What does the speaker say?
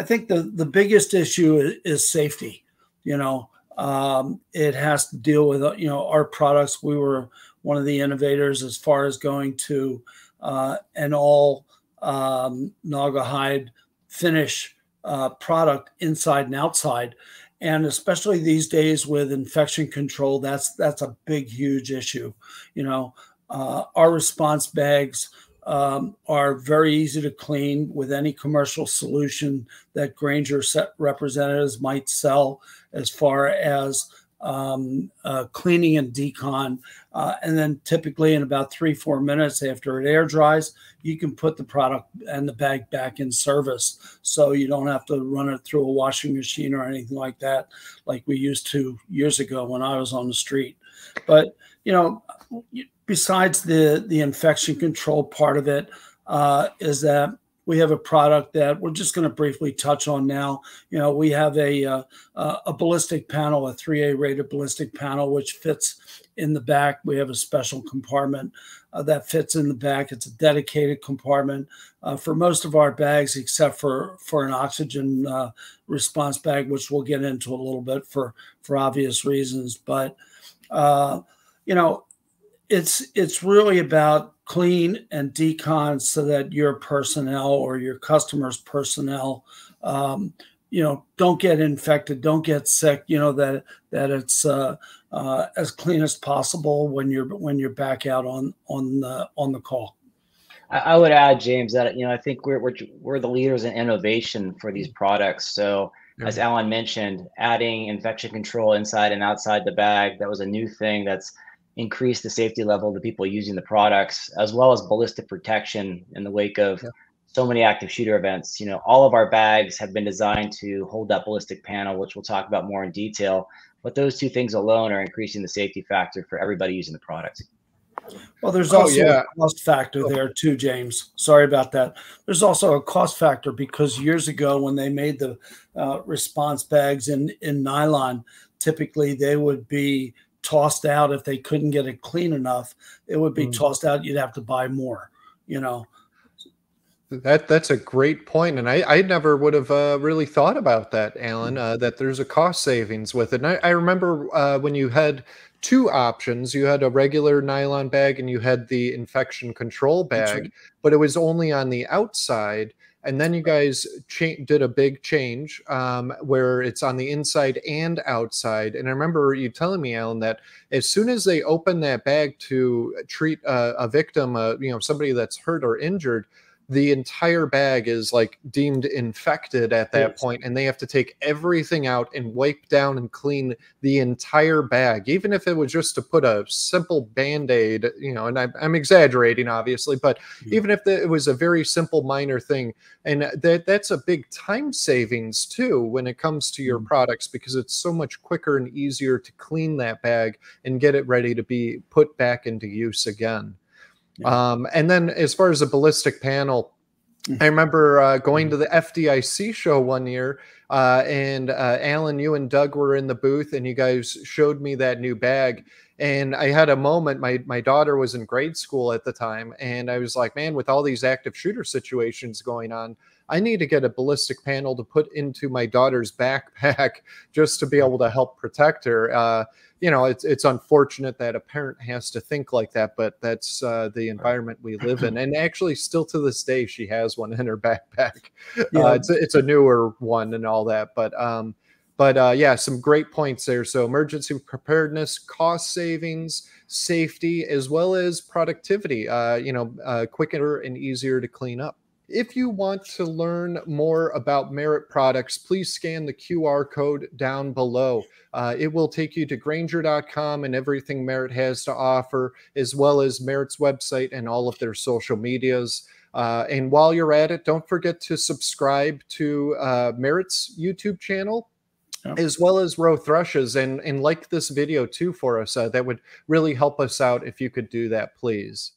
think the biggest issue is safety. You know, it has to deal with, you know, our products. We were one of the innovators as far as going to an all Naugahyde finish product inside and outside. And especially these days with infection control, that's a big, huge issue. You know, our response bags are very easy to clean with any commercial solution that Grainger set representatives might sell, as far as cleaning and decon. And then typically in about 3-4 minutes after it air dries, you can put the product and the bag back in service. So you don't have to run it through a washing machine or anything like that, like we used to years ago when I was on the street. But, you know, besides the infection control part of it, is that we have a product that we're just going to briefly touch on now. You know, we have a ballistic panel, a 3A rated ballistic panel, which fits in the back. We have a special compartment that fits in the back. It's a dedicated compartment for most of our bags, except for an oxygen response bag, which we'll get into a little bit for obvious reasons. But, you know, it's really about clean and decon so that your personnel or your customers' personnel, you know, don't get infected, don't get sick. You know, that it's as clean as possible when you're back out on the call. I would add, James, that, you know, I think we're the leaders in innovation for these products. So as Alan mentioned, adding infection control inside and outside the bag, that was a new thing that's increased the safety level of the people using the products, as well as ballistic protection in the wake of so many active shooter events. You know, all of our bags have been designed to hold that ballistic panel, which we'll talk about more in detail. But those two things alone are increasing the safety factor for everybody using the product. Well, there's also a cost factor there too, James. Sorry about that. There's also a cost factor because years ago when they made the response bags in nylon, typically they would be tossed out if they couldn't get it clean enough. It would be tossed out. You'd have to buy more, you know. That's a great point, and I never would have really thought about that, Alan. That there's a cost savings with it. And I remember when you had two options. You had a regular nylon bag and you had the infection control bag, but it was only on the outside. And then you guys did a big change where it's on the inside and outside. And I remember you telling me, Alan, that as soon as they open that bag to treat a victim, you know, somebody that's hurt or injured, the entire bag is like deemed infected at that point, and they have to take everything out and wipe down and clean the entire bag, even if it was just to put a simple Band-Aid, you know, and I'm exaggerating obviously, but even if it was a very simple minor thing, and that's a big time savings too when it comes to your products, because it's so much quicker and easier to clean that bag and get it ready to be put back into use again. And then as far as the ballistic panel, I remember going to the FDIC show one year, and Alan, you and Doug were in the booth, and you guys showed me that new bag. And I had a moment, my daughter was in grade school at the time, and I was like, man, with all these active shooter situations going on, I need to get a ballistic panel to put into my daughter's backpack just to be able to help protect her. You know, it's unfortunate that a parent has to think like that, but that's the environment we live in. And actually, still to this day, she has one in her backpack. It's a newer one and all that, but yeah, some great points there. So emergency preparedness, cost savings, safety, as well as productivity. You know, quicker and easier to clean up. If you want to learn more about Meret products, please scan the QR code down below. It will take you to Grainger.com and everything Meret has to offer, as well as Meret's website and all of their social medias. And while you're at it, don't forget to subscribe to Meret's YouTube channel, as well as Rowe-Thrush's, and like this video too for us. That would really help us out if you could do that, please.